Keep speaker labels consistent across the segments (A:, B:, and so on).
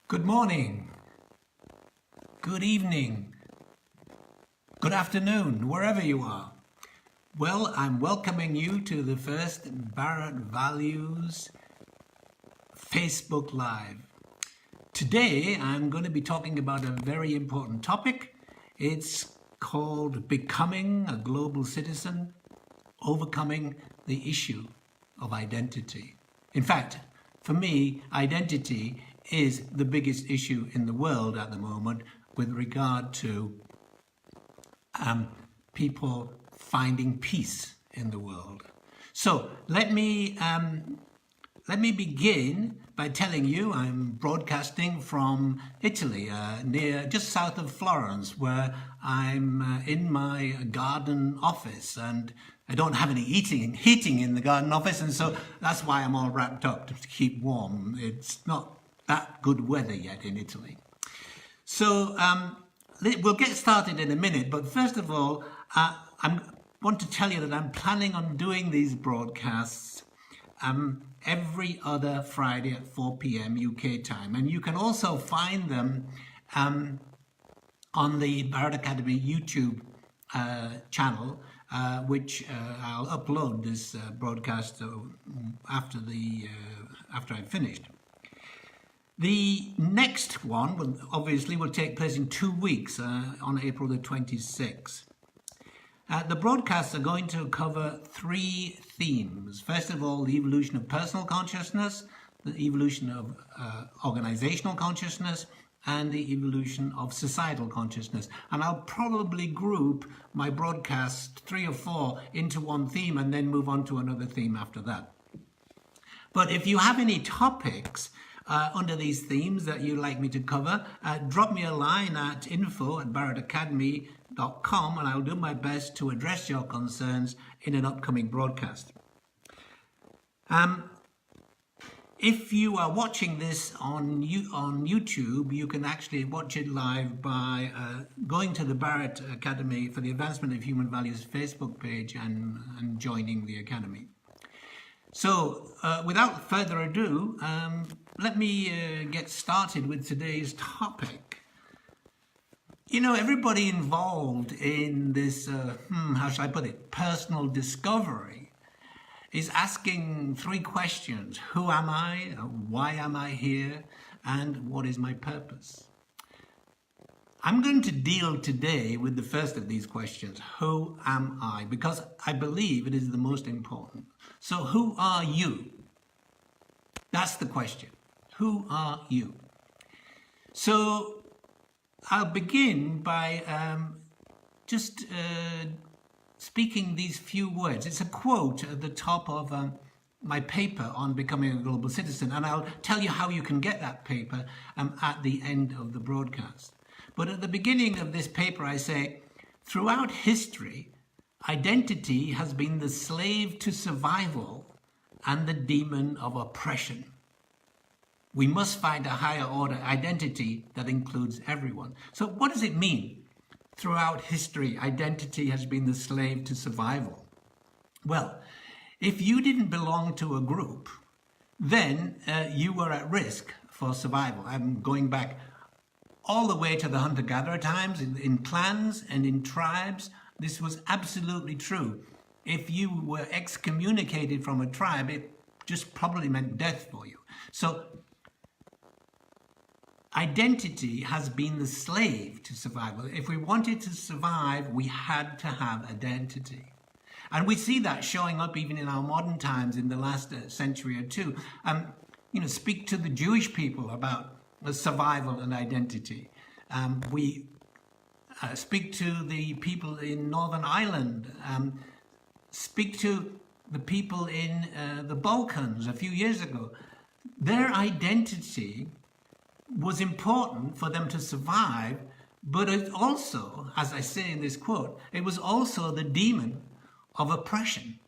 A: Good morning, good evening, good afternoon, wherever you are. Well, I'm welcoming you to the first Barrett Values Facebook Live. Today, I'm going to be talking about a very important topic. It's called Becoming a Global Citizen, Overcoming the Issue of Identity. In fact, for me, identity is the biggest issue in the world at the moment with regard to people finding peace in the world. So let me begin by telling you I'm broadcasting from Italy, just south of Florence, where I'm in my garden office, and I don't have any heating in the garden office, and so that's why I'm all wrapped up to keep warm. It's not that good weather yet in Italy. So we'll get started in a minute, but first of all, I want to tell you that I'm planning on doing these broadcasts every other Friday at 4 p.m. UK time, and you can also find them on the Barrett Academy YouTube channel, which I'll upload this broadcast after I've finished. The next one will take place in 2 weeks on April the 26th. The broadcasts are going to cover 3 themes. First of all, the evolution of personal consciousness, the evolution of organizational consciousness, and the evolution of societal consciousness. And I'll probably group my broadcasts 3 or 4 into one theme and then move on to another theme after that. But if you have any topics under these themes that you'd like me to cover, drop me a line at info@barrettacademy.com and I'll do my best to address your concerns in an upcoming broadcast. If you are watching this on YouTube, you can actually watch it live by going to the Barrett Academy for the Advancement of Human Values Facebook page and joining the Academy. So, without further ado, let me get started with today's topic. You know, everybody involved in this, how should I put it, personal discovery is asking 3 questions. Who am I? Why am I here? And what is my purpose? I'm going to deal today with the first of these questions. Who am I? Because I believe it is the most important. So who are you? That's the question. Who are you? So I'll begin by speaking these few words. It's a quote at the top of my paper on becoming a global citizen, and I'll tell you how you can get that paper at the end of the broadcast. But at the beginning of this paper, I say, throughout history, identity has been the slave to survival and the demon of oppression. We must find a higher order identity that includes everyone. So what does it mean? Throughout history, identity has been the slave to survival. Well, if you didn't belong to a group, then you were at risk for survival. I'm going back all the way to the hunter-gatherer times, in clans and in tribes. This was absolutely true. If you were excommunicated from a tribe, it just probably meant death for you. So identity has been the slave to survival. If we wanted to survive, we had to have identity. And we see that showing up even in our modern times in the last century or two. Speak to the Jewish people about survival and identity. We speak to the people in Northern Ireland. Speak to the people in the Balkans a few years ago. Their identity was important for them to survive, but it also, as I say in this quote, it was also the demon of oppression.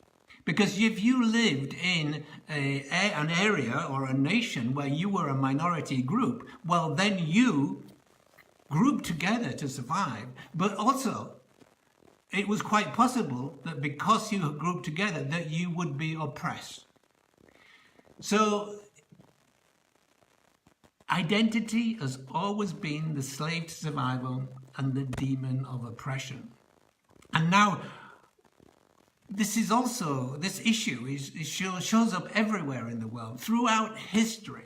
A: Because if you lived in an area or a nation where you were a minority group, well, then you grouped together to survive. But also, it was quite possible that because you grouped together, that you would be oppressed. So Identity has always been the slave to survival and the demon of oppression. And now, this issue shows up everywhere in the world, throughout history.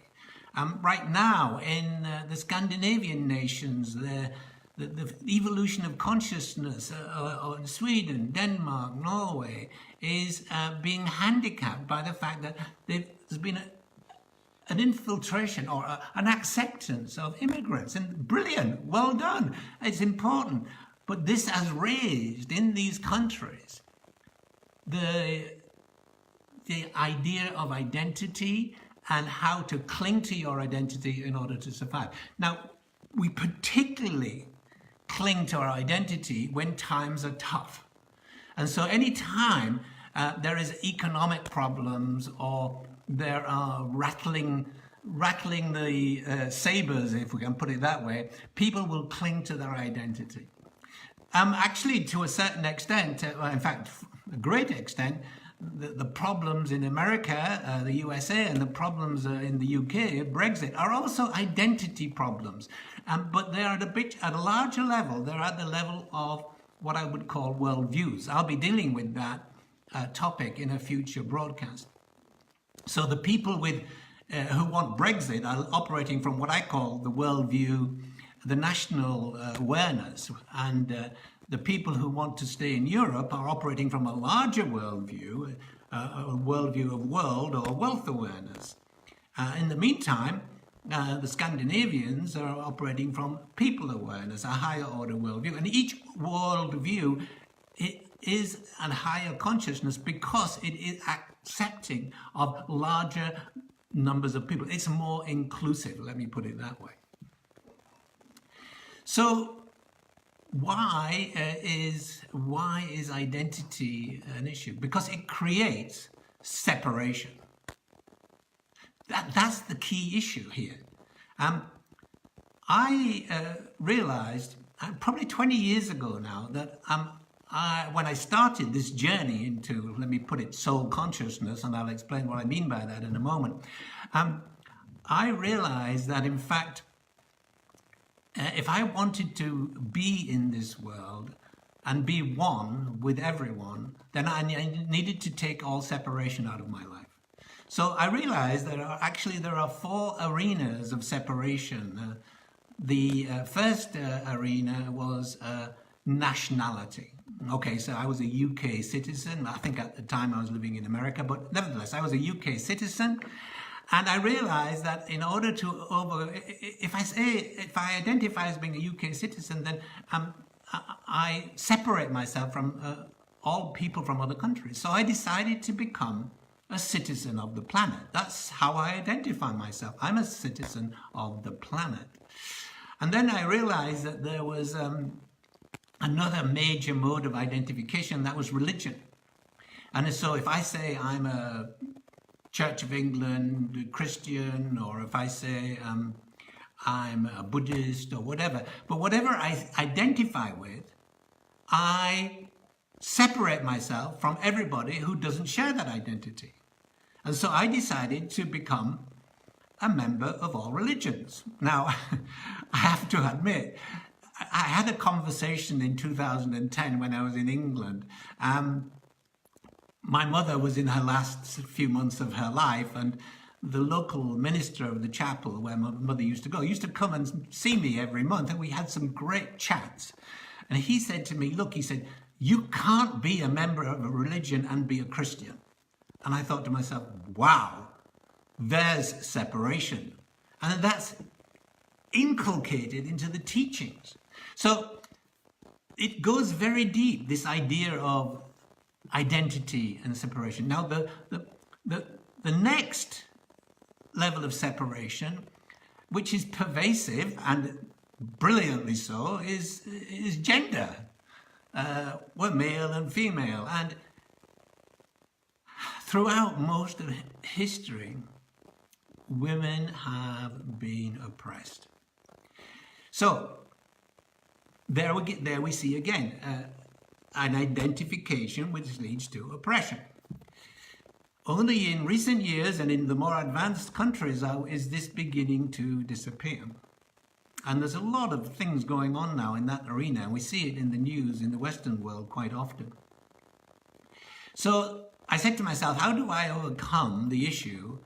A: Right now, in the Scandinavian nations, the evolution of consciousness in Sweden, Denmark, Norway is being handicapped by the fact that there's been an infiltration or an acceptance of immigrants. And brilliant, well done, it's important. But this has raised in these countries the idea of identity and how to cling to your identity in order to survive. Now, we particularly cling to our identity when times are tough. And so any time there is economic problems or there are rattling the sabers, if we can put it that way, people will cling to their identity. Actually, to a certain extent, in fact, a great extent, the problems in America, the USA, and the problems in the UK, Brexit, are also identity problems. But they are at a larger level. They're at the level of what I would call worldviews. I'll be dealing with that topic in a future broadcast. So the people who want Brexit are operating from what I call the worldview, the national awareness, and the people who want to stay in Europe are operating from a larger worldview, a worldview of world or wealth awareness. In the meantime, the Scandinavians are operating from people awareness, a higher order worldview, and each worldview is a higher consciousness because it is accepting of larger numbers of people. It's more inclusive, let me put it that way. So why is identity an issue? Because it creates separation. That's the key issue here. I realized probably 20 years ago now that when I started this journey into, let me put it, soul consciousness, and I'll explain what I mean by that in a moment, I realized that in fact, if I wanted to be in this world and be one with everyone, then I needed to take all separation out of my life. So I realized that there are 4 arenas of separation. The first arena was nationality. Okay, so I was a UK citizen. I think at the time I was living in America, but nevertheless, I was a UK citizen. And I realized that in order to if I identify as being a UK citizen, then I separate myself from all people from other countries. So I decided to become a citizen of the planet. That's how I identify myself. I'm a citizen of the planet. And then I realized that there was another major mode of identification, that was religion. And so if I say I'm a Church of England Christian, or if I say I'm a Buddhist or whatever, but whatever I identify with, I separate myself from everybody who doesn't share that identity. And so I decided to become a member of all religions. Now, I have to admit, I had a conversation in 2010 when I was in England. My mother was in her last few months of her life, and the local minister of the chapel where my mother used to come and see me every month, and we had some great chats. And he said to me, look, he said, you can't be a member of a religion and be a Christian. And I thought to myself, wow, there's separation. And that's inculcated into the teachings. So it goes very deep, this idea of identity and separation. Now, the next level of separation, which is pervasive and brilliantly so, is gender. We're male and female, and throughout most of history, women have been oppressed. So there we see again an identification which leads to oppression. Only in recent years and in the more advanced countries is this beginning to disappear. And there's a lot of things going on now in that arena, and we see it in the news in the Western world quite often. So I said to myself, how do I overcome the issue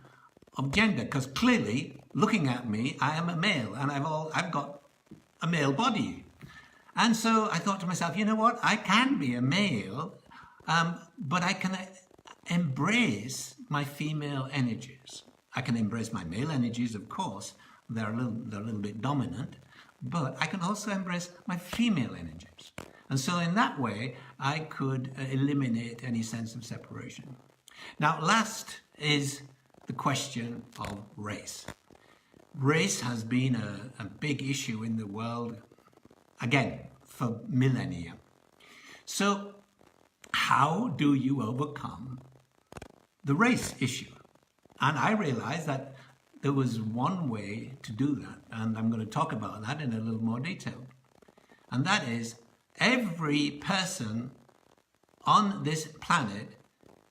A: of gender? Because clearly, looking at me, I am a male, and I've got a male body. And so I thought to myself, you know what? I can be a male, but I can embrace my female energies. I can embrace my male energies, of course. They're a little bit dominant, but I can also embrace my female energies. And so in that way, I could eliminate any sense of separation. Now, last is the question of race. Race has been a big issue in the world, again, for millennia. So how do you overcome the race issue? And I realized that there was one way to do that, and I'm going to talk about that in a little more detail. And that is, every person on this planet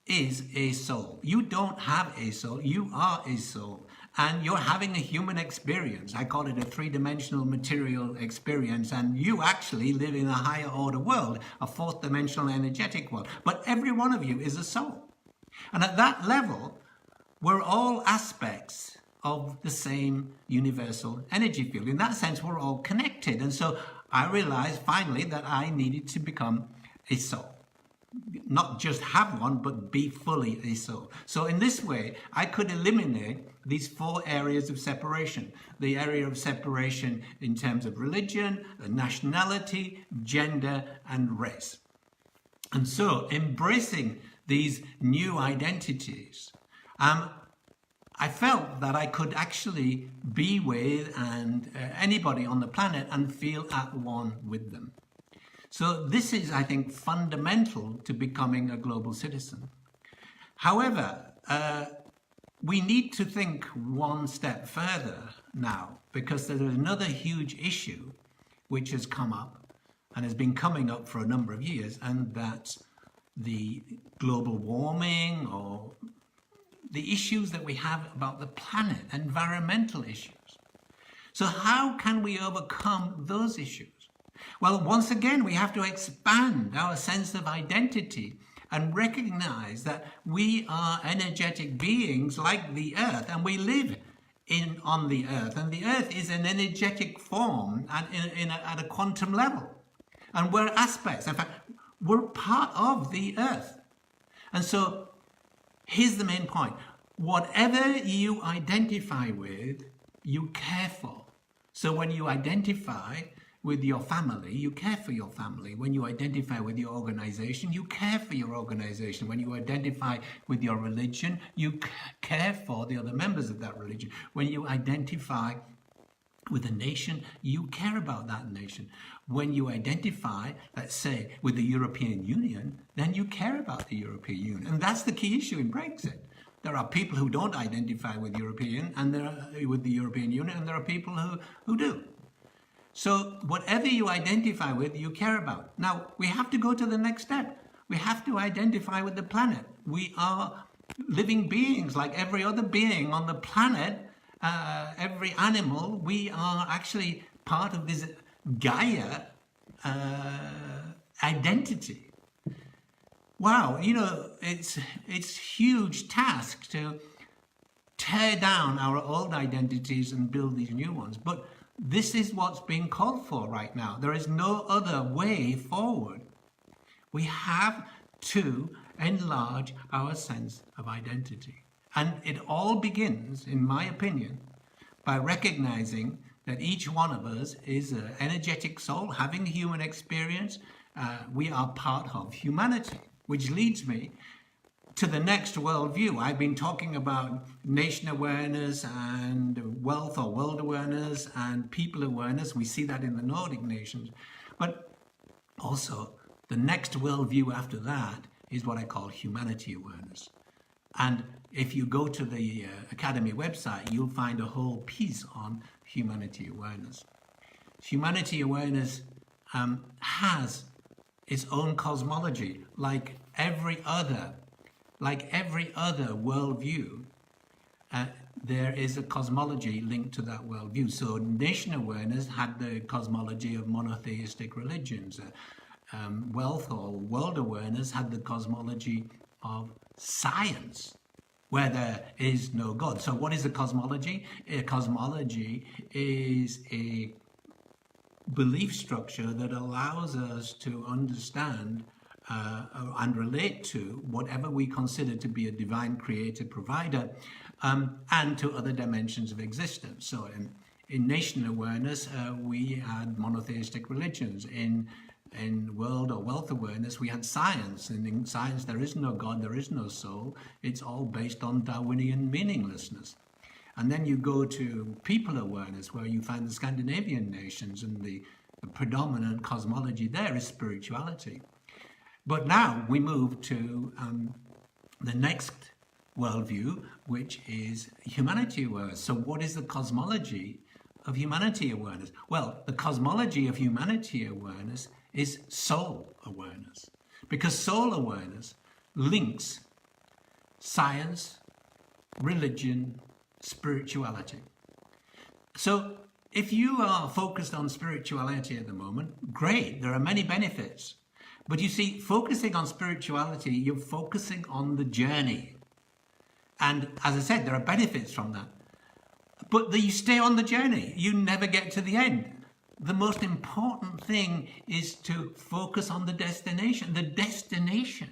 A: is a soul. You don't have a soul, you are a soul. And you're having a human experience. I call it a three-dimensional material experience, and you actually live in a higher order world, a fourth-dimensional energetic world. But every one of you is a soul. And at that level, we're all aspects of the same universal energy field. In that sense, we're all connected. And so I realized finally that I needed to become a soul. Not just have one, but be fully a soul. So in this way, I could eliminate these four areas of separation. The area of separation in terms of religion, nationality, gender, and race. And so embracing these new identities, I felt that I could actually be with anybody on the planet and feel at one with them. So this is, I think, fundamental to becoming a global citizen. However, we need to think one step further now, because there's another huge issue which has come up and has been coming up for a number of years, and that's the global warming, or the issues that we have about the planet, environmental issues. So how can we overcome those issues? Well, once again, we have to expand our sense of identity and recognize that we are energetic beings like the earth, and we live on the earth, and the earth is an energetic form at a quantum level. And we're aspects, in fact, we're part of the earth. And so here's the main point. Whatever you identify with, you care for. So when you identify with your family, you care for your family. When you identify with your organization, you care for your organization. When you identify with your religion, you care for the other members of that religion. When you identify with a nation, you care about that nation. When you identify, let's say, with the European Union, then you care about the European Union. And that's the key issue in Brexit. There are people who don't identify with the European Union, and there are people who do. So whatever you identify with, you care about. Now, we have to go to the next step. We have to identify with the planet. We are living beings like every other being on the planet, every animal. We are actually part of this Gaia identity. Wow, you know, it's a huge task to tear down our old identities and build these new ones. But this is what's being called for right now. There is no other way forward. We have to enlarge our sense of identity. And it all begins, in my opinion, by recognizing that each one of us is an energetic soul having a human experience. We are part of humanity, which leads me to the next worldview. I've been talking about nation awareness and wealth or world awareness and people awareness. We see that in the Nordic nations. But also, the next worldview after that is what I call humanity awareness. And if you go to the Academy website, you'll find a whole piece on humanity awareness. Humanity awareness has its own cosmology, like every other like every other worldview, there is a cosmology linked to that worldview. So nation awareness had the cosmology of monotheistic religions. Wealth or world awareness had the cosmology of science, where there is no God. So what is a cosmology? A cosmology is a belief structure that allows us to understand and relate to whatever we consider to be a divine creator provider, and to other dimensions of existence. So in nation awareness, we had monotheistic religions. In world or wealth awareness, we had science. And in science, there is no God, there is no soul. It's all based on Darwinian meaninglessness. And then you go to people awareness, where you find the Scandinavian nations, and the predominant cosmology there is spirituality. But now we move to the next worldview, which is humanity awareness. So what is the cosmology of humanity awareness? Well, the cosmology of humanity awareness is soul awareness, because soul awareness links science, religion, spirituality. So if you are focused on spirituality at the moment, great, there are many benefits. But you see, focusing on spirituality, you're focusing on the journey. And as I said, there are benefits from that. But you stay on the journey. You never get to the end. The most important thing is to focus on the destination. The destination,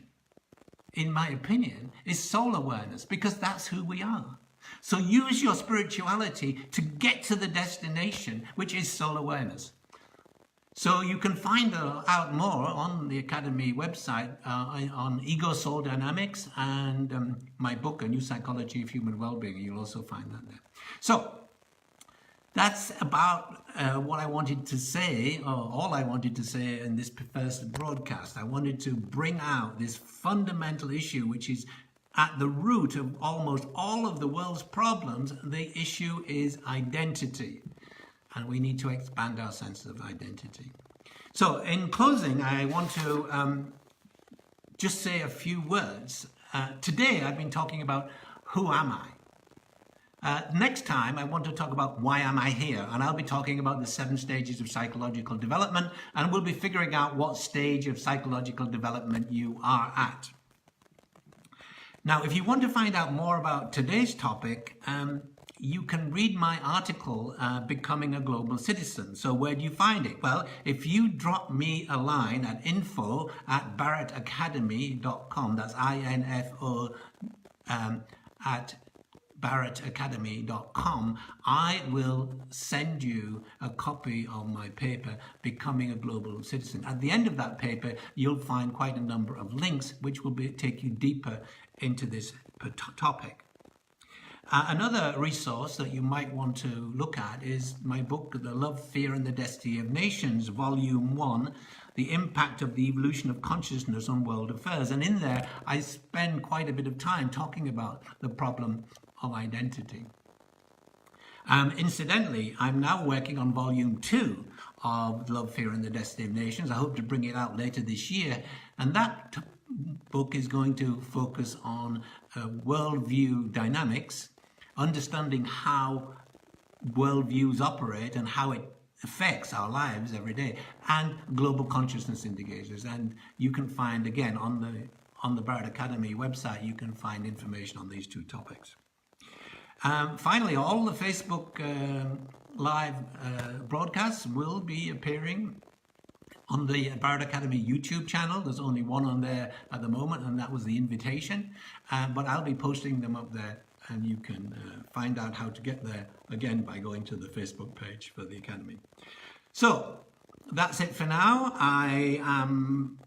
A: in my opinion, is soul awareness, because that's who we are. So use your spirituality to get to the destination, which is soul awareness. So you can find out more on the Academy website on ego soul dynamics, and my book, A New Psychology of Human Wellbeing. You'll also find that there. So that's about what I wanted to say, or all I wanted to say in this first broadcast. I wanted to bring out this fundamental issue, which is at the root of almost all of the world's problems. The issue is identity. And we need to expand our sense of identity. So in closing, I want to just say a few words. Today, I've been talking about who am I? Next time, I want to talk about why am I here? And I'll be talking about the 7 stages of psychological development, and we'll be figuring out what stage of psychological development you are at. Now, if you want to find out more about today's topic, you can read my article, Becoming a Global Citizen. So where do you find it? Well, if you drop me a line at info@barrettacademy.com, that's INFO at barrettacademy.com, I will send you a copy of my paper, Becoming a Global Citizen. At the end of that paper, you'll find quite a number of links which will take you deeper into this topic. Another resource that you might want to look at is my book, The Love, Fear and the Destiny of Nations, Volume 1, The Impact of the Evolution of Consciousness on World Affairs. And in there, I spend quite a bit of time talking about the problem of identity. Incidentally, I'm now working on Volume 2 of Love, Fear and the Destiny of Nations. I hope to bring it out later this year. And that book is going to focus on worldview dynamics, understanding how worldviews operate and how it affects our lives every day, and global consciousness indicators. And you can find, again, on the Barrett Academy website, you can find information on these 2 topics. Finally, all the Facebook live broadcasts will be appearing on the Barrett Academy YouTube channel. There's only one on there at the moment, and that was the invitation. But I'll be posting them up there, and you can find out how to get there, again, by going to the Facebook page for the Academy. So that's it for now. I am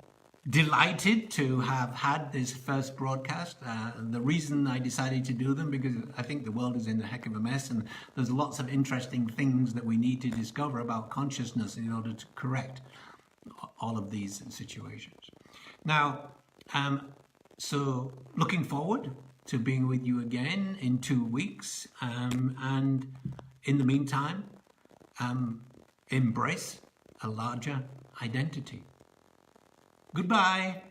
A: delighted to have had this first broadcast. The reason I decided to do them, because I think the world is in a heck of a mess, and there's lots of interesting things that we need to discover about consciousness in order to correct all of these situations. Now, so looking forward to being with you again in 2 weeks, and in the meantime, embrace a larger identity. Goodbye.